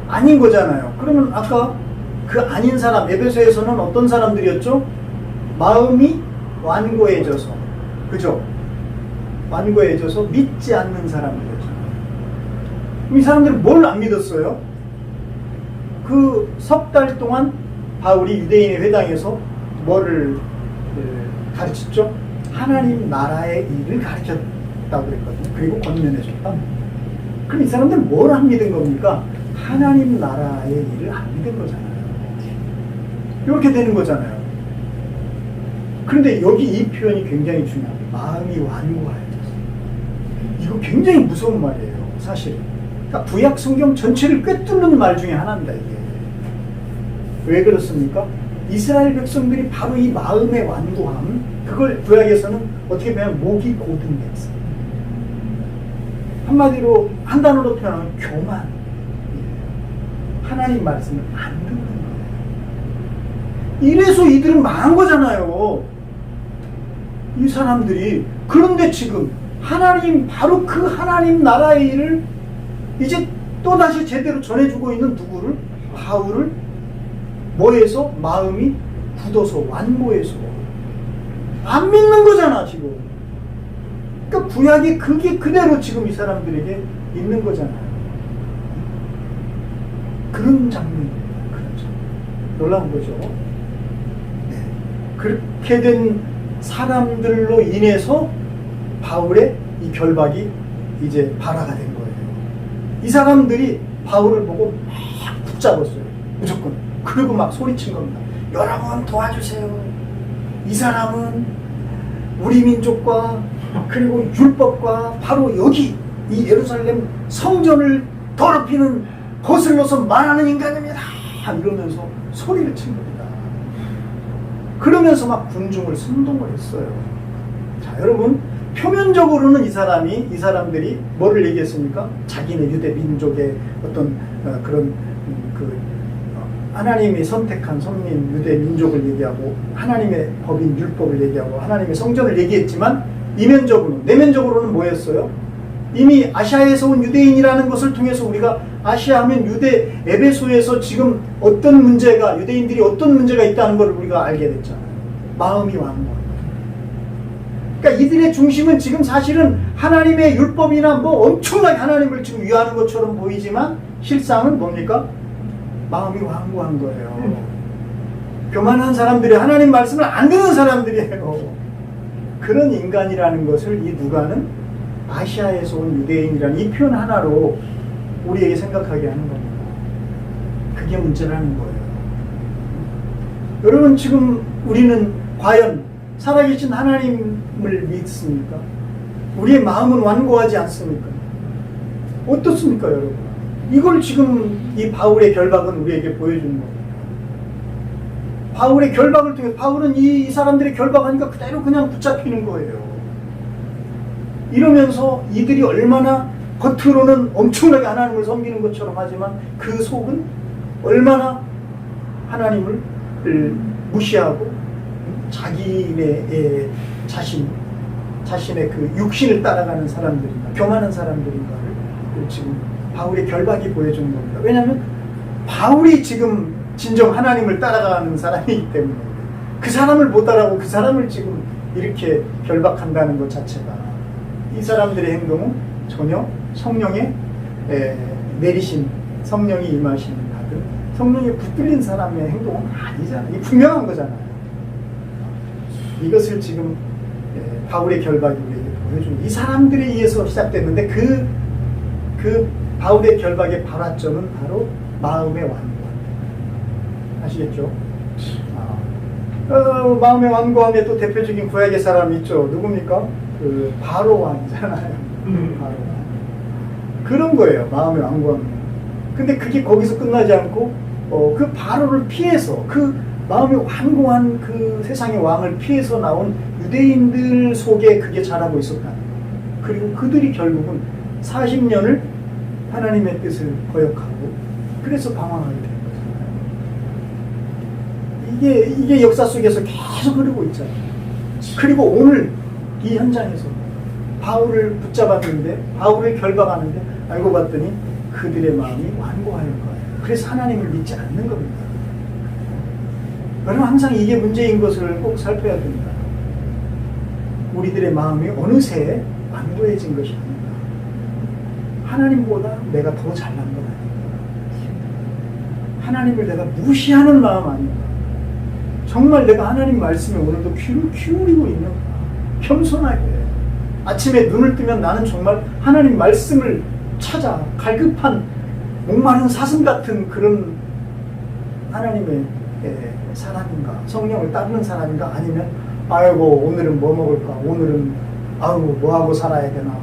아닌 거잖아요. 그러면 아까 그 아닌 사람, 에베소에서는 어떤 사람들이었죠? 마음이 완고해져서, 그죠? 완고해져서 믿지 않는 사람들이었죠. 그럼 이 사람들은 뭘 안 믿었어요? 그 석 달 동안 바울이 유대인의 회당에서 뭐를 가르쳤죠? 하나님 나라의 일을 가르쳤다고 그랬거든요. 그리고 권면해줬다. 그럼 이 사람들은 뭘 안 믿은 겁니까? 하나님 나라의 일을 안 믿은 거잖아요. 이렇게 되는 거잖아요. 그런데 여기 이 표현이 굉장히 중요합니다. 마음이 완고하여졌어요. 이거 굉장히 무서운 말이에요. 사실. 그러니까 구약 성경 전체를 꿰뚫는 말 중에 하나입니다. 이게. 왜 그렇습니까? 이스라엘 백성들이 바로 이 마음의 완고함, 그걸 구약에서는 어떻게 보면 목이 고든 백성. 한마디로 한 단어로 표현하면 교만. 하나님 말씀을 안 듣는 거예요. 이래서 이들은 망한 거잖아요. 이 사람들이. 그런데 지금 하나님, 바로 그 하나님 나라의 일을 이제 또다시 제대로 전해주고 있는 누구를? 바울을 뭐해서? 마음이 굳어서 완고해서 안 믿는 거잖아 지금. 그러니까 구약이 그게 그대로 지금 이 사람들에게 있는 거잖아요. 그런 장면입니다. 그런 장면. 놀라운 거죠. 네. 그렇게 된 사람들로 인해서 바울의 이 결박이 이제 발화가 된 거예요. 이 사람들이 바울을 보고 막 붙잡았어요. 무조건. 그리고 막 소리친 겁니다. 여러분 도와주세요. 이 사람은 우리 민족과 그리고 율법과 바로 여기 이 예루살렘 성전을 더럽히는 거슬러서 말하는 인간입니다. 이러면서 소리를 친 겁니다. 그러면서 막 군중을 선동을 했어요. 자, 여러분 표면적으로는 이 사람들이 뭐를 얘기했습니까? 자기네 유대 민족의 어떤 그런 하나님이 선택한 선민 유대 민족을 얘기하고 하나님의 법인 율법을 얘기하고 하나님의 성전을 얘기했지만 이면적으로는, 내면적으로는 뭐였어요? 이미 아시아에서 온 유대인이라는 것을 통해서 우리가 아시아 하면 유대 에베소에서 지금 어떤 문제가, 유대인들이 어떤 문제가 있다는 걸 우리가 알게 됐잖아요. 마음이 완고한. 그러니까 이들의 중심은 지금 사실은 하나님의 율법이나 뭐 엄청나게 하나님을 지금 위하는 것처럼 보이지만 실상은 뭡니까? 마음이 완고한 거예요. 교만한 사람들이 하나님 말씀을 안 듣는 사람들이에요. 그런 인간이라는 것을 이 누가는 아시아에서 온 유대인이라는 이 표현 하나로 우리에게 생각하게 하는 겁니다. 그게 문제라는 거예요. 여러분 지금 우리는 과연 살아계신 하나님을 믿습니까? 우리의 마음은 완고하지 않습니까? 어떻습니까 여러분? 이걸 지금 이 바울의 결박은 우리에게 보여주는 겁니다. 바울의 결박을 통해 바울은 이 사람들의 결박하니까 그대로 그냥 붙잡히는 거예요. 이러면서 이들이 얼마나 겉으로는 엄청나게 하나님을 섬기는 것처럼 하지만 그 속은 얼마나 하나님을 무시하고 자기네 자신의 그 육신을 따라가는 사람들인가, 교만한 사람들인가를 지금 바울의 결박이 보여주는 겁니다. 왜냐하면 바울이 지금 진정 하나님을 따라가는 사람이기 때문에 그 사람을 못 따라가고 그 사람을 지금 이렇게 결박한다는 것 자체가 이 사람들의 행동은 전혀 성령의 내리신, 성령이 임하시는 받은 성령에 붙들린 사람의 행동은 아니잖아요. 이 분명한 거잖아요. 이것을 지금 바울의 결박이 우리에게 보여주는, 이 사람들에 의해서 시작됐는데 그 바울의 결박의 발화점은 바로 마음의 완고함. 아시겠죠? 마음의 완고함의 또 대표적인 구약의 사람이 있죠. 누굽니까? 그 바로 왕이잖아요. 바로 왕. 그런 거예요. 마음의 완고함. 근데 그게 거기서 끝나지 않고 그 바로를 피해서 그 마음이 완고한 그 세상의 왕을 피해서 나온 유대인들 속에 그게 자라고 있었다. 그리고 그들이 결국은 40년을 하나님의 뜻을 거역하고 그래서 방황하게 된 거잖아요. 이게 역사 속에서 계속 흐르고 있잖아요. 그리고 오늘 이 현장에서 바울을 붙잡았는데 바울을 결박하는데 알고 봤더니 그들의 마음이 완고할 거예요. 그래서 하나님을 믿지 않는 겁니다. 여러분 항상 이게 문제인 것을 꼭 살펴야 됩니다. 우리들의 마음이 어느새 완고해진 것이 아닙니다. 하나님보다 내가 더 잘난 건 아닙니다. 하나님을 내가 무시하는 마음 아닙니다. 정말 내가 하나님 말씀에 오늘도 귀를 기울이고 있는가. 겸손하게 아침에 눈을 뜨면 나는 정말 하나님 말씀을 찾아 갈급한 목마른 사슴 같은 그런 하나님의 사람인가, 성령을 따르는 사람인가, 아니면 아이고 오늘은 뭐 먹을까, 오늘은 아이고 뭐 하고 살아야 되나,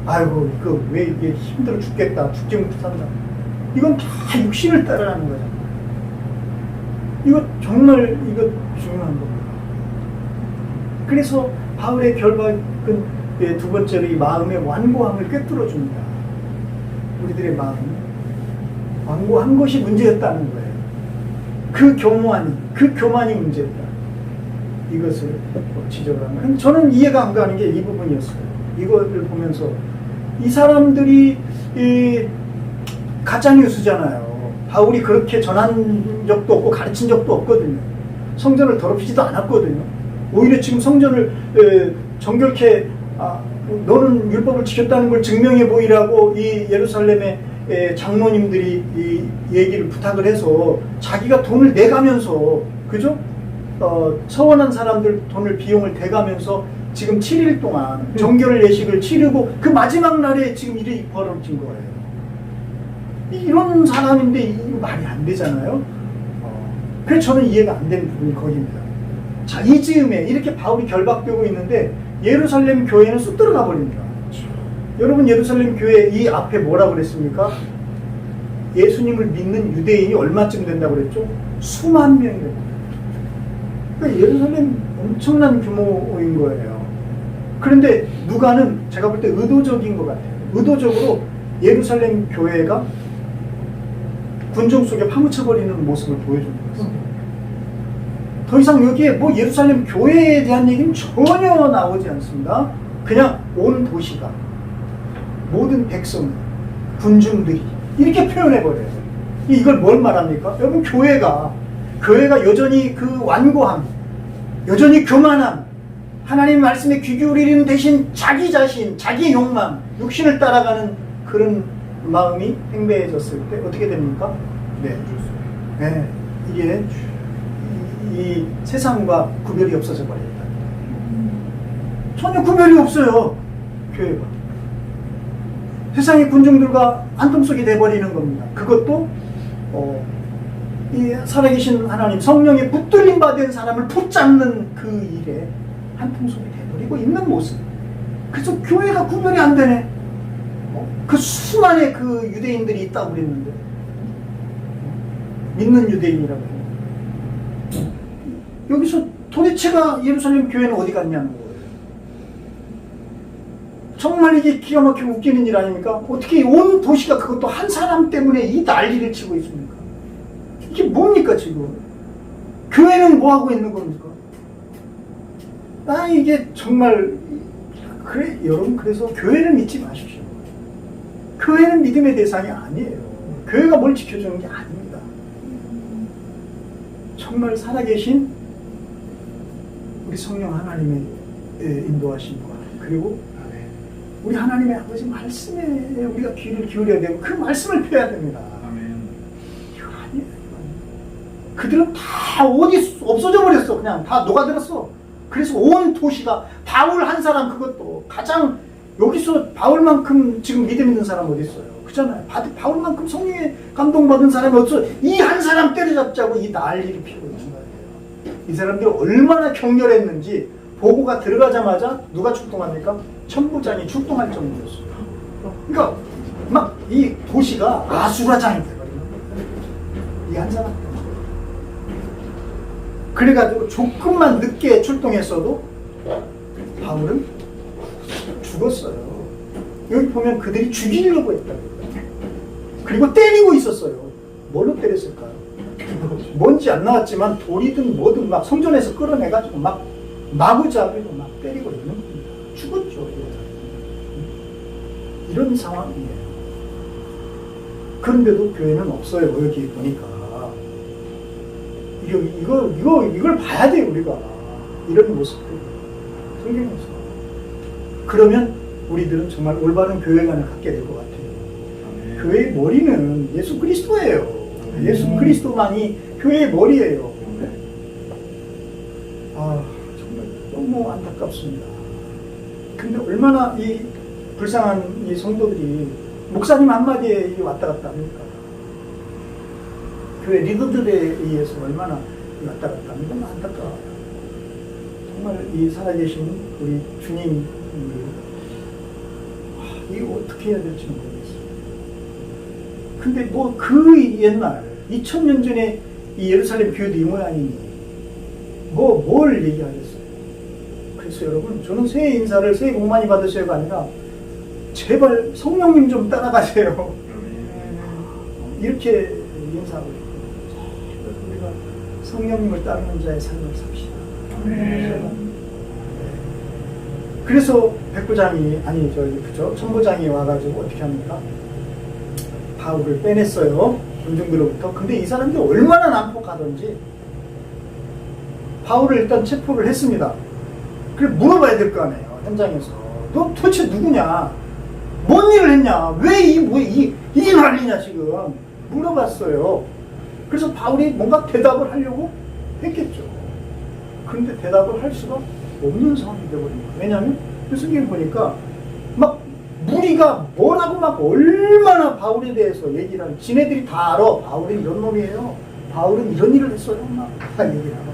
아이고 이거 왜 이게 힘들어 죽겠다, 죽지 못해 산다. 이건 다 육신을 따라가는 거잖아. 이거 정말 이거 중요한 겁니다. 그래서 바울의 결박은 두 번째로 이 마음의 완고함을 꿰뚫어 줍니다. 우리들의 마음이 완고한 것이 문제였다는 거예요. 그 교만이 문제였다. 이것을 지적을 합니다. 저는 이해가 안 가는 게 이 부분이었어요. 이거를 보면서 이 사람들이 가짜뉴스잖아요. 바울이 그렇게 전한 적도 없고 가르친 적도 없거든요. 성전을 더럽히지도 않았거든요. 오히려 지금 성전을 정결케 너는 율법을 지켰다는 걸 증명해 보이라고 이 예루살렘의 장로님들이 이 얘기를 부탁을 해서 자기가 돈을 내가면서, 그죠? 서원한 사람들 돈을 비용을 대가면서 지금 7일 동안 정결 예식을 치르고 그 마지막 날에 지금 일이 벌어진 거예요. 이런 사람인데 이거 말이 안 되잖아요. 그래서 저는 이해가 안 되는 부분이 거기입니다. 자, 이 즈음에 이렇게 바울이 결박되고 있는데 예루살렘 교회는 쑥 들어가 버립니다. 여러분 예루살렘 교회 이 앞에 뭐라고 그랬습니까? 예수님을 믿는 유대인이 얼마쯤 된다고 그랬죠? 수만 명이라고. 그러니까 예루살렘 엄청난 규모인 거예요. 그런데 누가는 제가 볼 때 의도적인 것 같아요. 의도적으로 예루살렘 교회가 군중 속에 파묻혀버리는 모습을 보여주는 거예요. 더 이상 여기에 뭐 예루살렘 교회에 대한 얘기는 전혀 나오지 않습니다. 그냥 온 도시가, 모든 백성, 군중들이 이렇게 표현해버려요. 이걸 뭘 말합니까? 여러분 교회가 여전히 그 완고함, 여전히 교만함, 하나님 말씀에 귀 기울이는 대신 자기 자신, 자기 욕망, 육신을 따라가는 그런 마음이 팽배해졌을 때 어떻게 됩니까? 네, 이게 이 세상과 구별이 없어져 버립니다. 전혀 구별이 없어요. 교회가 세상의 군중들과 한통속이 돼버리는 겁니다. 그것도 이 살아계신 하나님 성령의 붙들림 받은 사람을 붙잡는 그 일에 한통속이 돼버리고 있는 모습. 그래서 교회가 구별이 안 되네. 그 수많은 그 유대인들이 있다고 그랬는데 믿는 유대인이라고 해요. 여기서 도대체가 예루살렘 교회는 어디 갔냐는 거예요. 정말 이게 기가 막히고 웃기는 일 아닙니까? 어떻게 온 도시가 그것도 한 사람 때문에 이 난리를 치고 있습니까? 이게 뭡니까 지금? 교회는 뭐 하고 있는 겁니까? 이게 정말 그래 여러분, 그래서 교회를 믿지 마십시오. 교회는 믿음의 대상이 아니에요. 교회가 뭘 지켜주는 게 아닙니다. 정말 살아계신 우리 성령 하나님의 인도하심과 그리고 우리 하나님의 아버지 말씀에 우리가 귀를 기울여야 되고 그 말씀을 펴야 됩니다. 이거 아니에요. 그들은 다 어디 없어져 버렸어. 그냥 다 녹아들었어. 그래서 온 도시가 바울 한 사람, 그것도 가장 여기서 바울만큼 지금 믿음 있는 사람 어디 있어요? 그잖아요. 바울만큼 성령에 감동받은 사람이 없어. 이 한 사람 때려잡자고 이 난리를 피우고 있는 거예요. 이 사람들이 얼마나 격렬했는지 보고가 들어가자마자 누가 출동합니까? 천부장이 출동할 정도였어요. 그러니까 막 이 도시가 아수라장이 돼버린 이 한 사람 때문에. 그래가지고 조금만 늦게 출동했어도 바울은 죽었어요. 여기 보면 그들이 죽이려고 했다고요. 그리고 때리고 있었어요. 뭘로 때렸을까요? 뭔지 안 나왔지만 돌이든 뭐든 막 성전에서 끌어내가지고 막 마구잡이로 막 때리고 있는 겁니다. 죽었죠. 이런 상황이에요. 그런데도 교회는 없어요. 여기 보니까 이걸 봐야 돼요. 우리가 이런 모습들 성경에서. 그러면 우리들은 정말 올바른 교회관을 갖게 될 것 같아요. 교회의 머리는 예수 그리스도예요. 예수 그리스도만이 교회의 머리예요. 아, 정말 너무 안타깝습니다. 근데 얼마나 이 불쌍한 이 성도들이 목사님 한마디에 왔다 갔다 합니까? 교회 리더들에 의해서 얼마나 왔다 갔다 합니까? 너무 안타까워요. 정말 이 살아계신 우리 주님, 이거 어떻게 해야 될지 모르겠어요. 근데 뭐 그 옛날 2000년 전에 이 예루살렘 교회도 이 모양이니 뭘 얘기하겠어요. 그래서 여러분, 저는 새해 인사를 새해 복 많이 받으세요가 아니라 제발 성령님 좀 따라가세요. 이렇게 인사하고 싶어요. 우리가 성령님을 따르는 자의 삶을 삽시다. 그래서 백부장이 천부장이 와가지고 어떻게 합니까? 바울을 빼냈어요. 군중들로부터. 근데 이 사람들이 얼마나 난폭하던지 바울을 일단 체포를 했습니다. 그래 물어봐야 될 거 아니에요. 현장에서. 너 도대체 누구냐? 뭔 일을 했냐? 왜 이 난리냐 지금? 물어봤어요. 그래서 바울이 뭔가 대답을 하려고 했겠죠. 그런데 대답을 할 수가 없는 상황이 되어버린 거예요. 왜냐하면 성경 보니까 막 무리가 뭐라고 막 얼마나 바울에 대해서 얘기를 하는, 지네들이 다 알아. 바울은 이런 놈이에요. 바울은 이런 일을 했어요. 막 다 얘기를 하고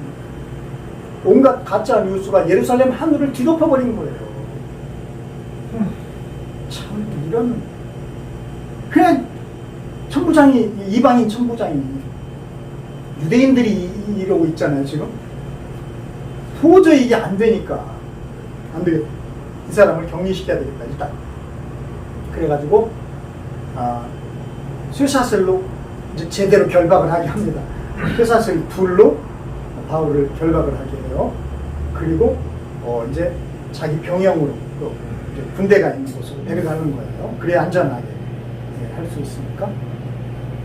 온갖 가짜 뉴스가 예루살렘 하늘을 뒤덮어버린 거예요. 참 이런, 그냥 천부장이, 이방인 천부장이 유대인들이 이러고 있잖아요 지금. 도저히 이게 안 되니까 안 되겠다. 이 사람을 격리시켜야 되겠다 일단. 그래가지고 쇠사슬로 이제 제대로 결박을 하게 합니다. 쇠사슬 둘로 바울을 결박을 하게 해요. 그리고 이제 자기 병영으로 또 이제 군대가 있는 곳으로 데려가는 거예요. 그래야 안전하게 할 수 있으니까.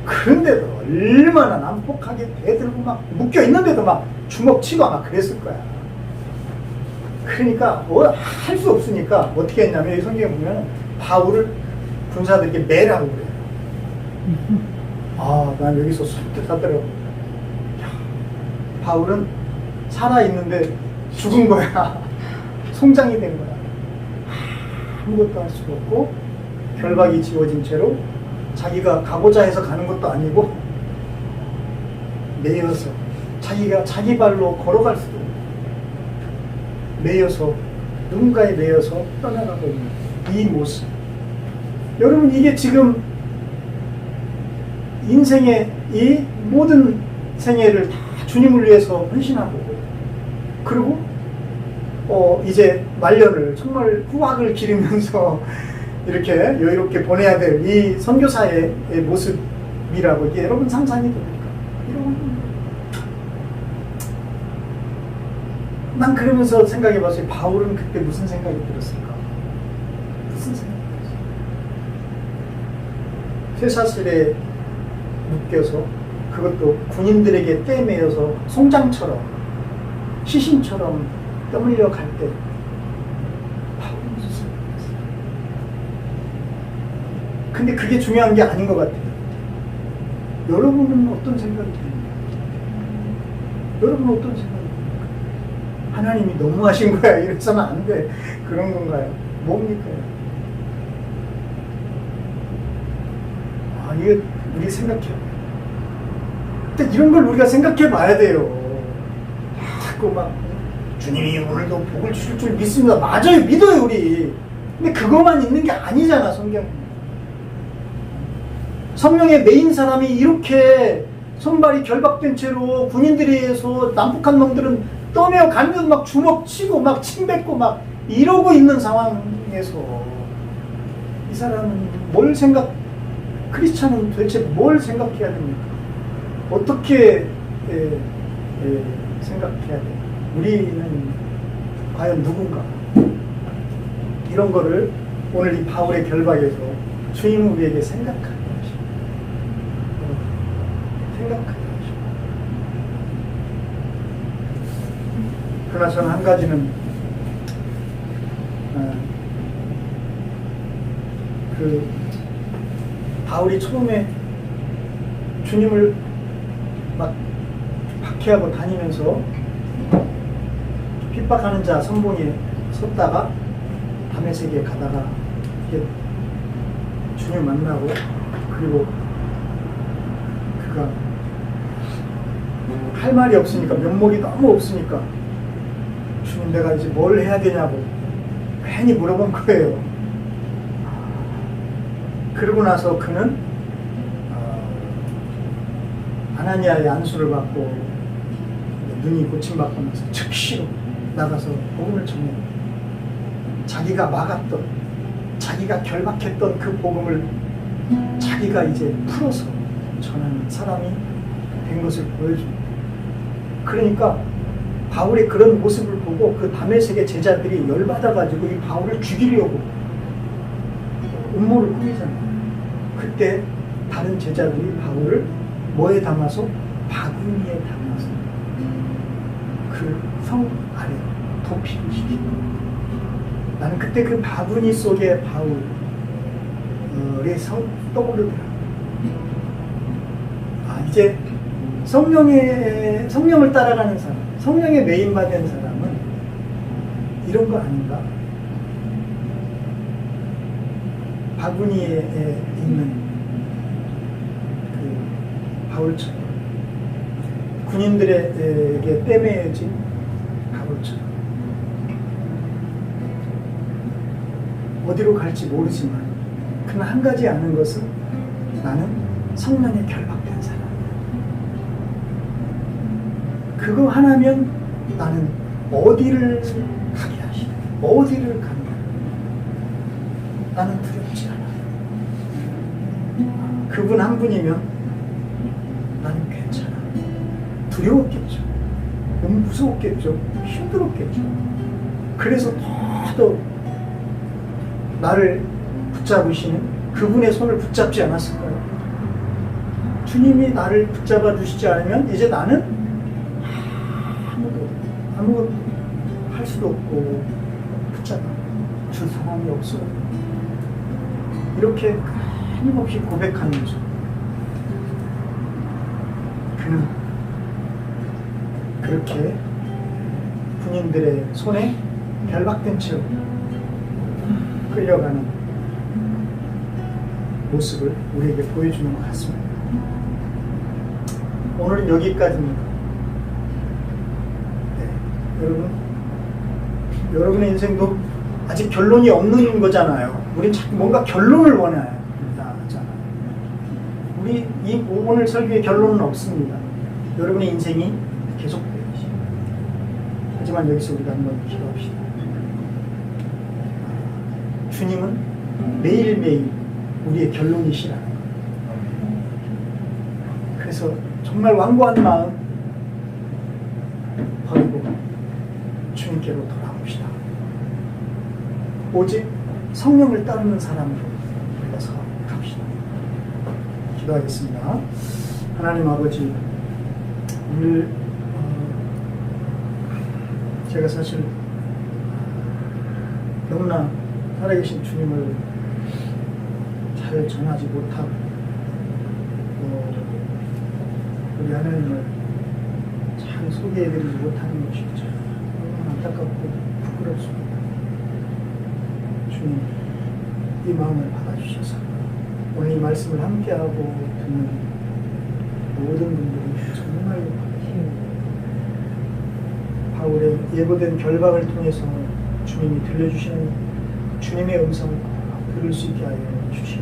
그런데도 얼마나 난폭하게 대들고 막 묶여 있는데도 막 주먹 치고 막 그랬을 거야. 그러니까 할 수 없으니까 어떻게 했냐면 이 성경에 보면 바울을 군사들에게 매라고 그래요. 난 여기서 설득하더라고. 바울은 살아있는데 죽은 거야. 송장이 된 거야. 아무것도 할 수가 없고 결박이 지워진 채로 자기가 가고자 해서 가는 것도 아니고 매여서 자기가 자기 발로 걸어갈 수도 없고 매여서 누군가에 매여서 떠나가고 있는 이 모습. 여러분, 이게 지금 인생의 이 모든 생애를 다 주님을 위해서 헌신하고, 그리고 이제 말년을 정말 후학을 기르면서 이렇게 여유롭게 보내야 될 이 선교사의 모습이라고 이게 여러분 상상이 됩니까? 난 그러면서 생각해봤어요. 바울은 그때 무슨 생각이 들었을까? 무슨 생각이 들었을까? 쇠사슬에 묶여서, 그것도 군인들에게 떼매여서 송장처럼 시신처럼 떠밀려 갈 때 바울은 무슨 생각이었어요? 근데 그게 중요한 게 아닌 것 같아요. 여러분은 어떤 생각이 듭니까? 여러분은 어떤 생각이 듭니까? 하나님이 너무하신 거야, 이래서는 안 돼, 그런 건가요? 뭡니까? 이게 우리 생각해요. 근데 이런 걸 우리가 생각해 봐야 돼요. 자꾸 막 주님이 오늘도 복을 주실 줄 믿습니다. 맞아요, 믿어요 우리. 근데 그것만 있는 게 아니잖아. 성경에 메인 사람이 이렇게 손발이 결박된 채로 군인들에서 남북한 놈들은 떠내어 가면 막 주먹 치고 막 침뱉고 막 이러고 있는 상황에서 이 사람은 뭘 크리스찬은 도대체 뭘 생각해야 됩니까? 어떻게 생각해야 돼? 우리는 과연 누군가? 이런 거를 오늘 이 바울의 결박에서 주님은 우리에게 생각하게 하십니다. 생각하게 하십니다. 그러나 저는 한 가지는 바울이 처음에 주님을 막 박해하고 다니면서 핍박하는 자 선봉에 섰다가 다메섹에 가다가 주님 만나고 그리고 그가 할 말이 없으니까 면목이 너무 없으니까 주님 내가 이제 뭘 해야 되냐고 괜히 물어본 거예요. 그러고 나서 그는 아나니아의 안수를 받고 눈이 고침받고 나서 즉시로 나가서 복음을 전해 자기가 막았던 자기가 결박했던 그 복음을 자기가 이제 풀어서 전하는 사람이 된 것을 보여줍니다. 그러니까 바울의 그런 모습을 보고 그 다메섹의 제자들이 열받아가지고 이 바울을 죽이려고 음모를 꾸미잖아요. 그때 다른 제자들이 바울을 뭐에 담아서? 바구니에 담아서 그 성 아래 도피를 시키고 나는 그때 그 바구니 속에 바울의 성 떠오르더라. 이제 성령을 따라가는 사람, 성령에 매인받은 사람은 이런 거 아닌가? 바구니에 있는 그 바울처럼 군인들에게 떼매여진 바울처럼 어디로 갈지 모르지만 그러나 한 가지 아는 것은 나는 성령에 결박된 사람. 그거 하나면 나는 어디를 가게 하시나 어디를 간다. 나는 두렵지 않아. 그분 한 분이면 나는 괜찮아. 두려웠겠죠. 너무 무서웠겠죠. 힘들었겠죠. 그래서 더 나를 붙잡으시는 그분의 손을 붙잡지 않았을까요? 주님이 나를 붙잡아 주시지 않으면 이제 나는 아무것도 할 수도 없고 붙잡아 줄 사람이 없어요. 이렇게 끊임없이 고백하면서 그는 그렇게 군인들의 손에 결박된 채로 끌려가는 모습을 우리에게 보여주는 것 같습니다. 오늘은 여기까지입니다. 여러분의 인생도 아직 결론이 없는 거잖아요. 우린 자꾸 뭔가 결론을 원해요. 우리 오늘 설교의 결론은 없습니다. 여러분의 인생이 계속돼야지. 하지만 여기서 우리가 한번 기도합시다. 주님은 매일매일 우리의 결론이시라는 거예요. 그래서 정말 완고한 마음 버리고 주님께로 돌아옵시다. 오직 성령을 따르는 사람으로 불러서 갑시다. 기도하겠습니다. 하나님 아버지, 오늘 제가 사실 너무나 살아계신 주님을 잘 전하지 못하고 우리 하나님을 잘 소개해드리지 못하는 것이 참 안타깝고 부끄럽습니다. 주님, 이 마음을 받아주셔서 오늘 이 말씀을 함께하고 듣는 모든 분들이 정말 바울의 예고된 결박을 통해서 주님이 들려주시는 주님의 음성을 들을 수 있게 하여 주시옵소서.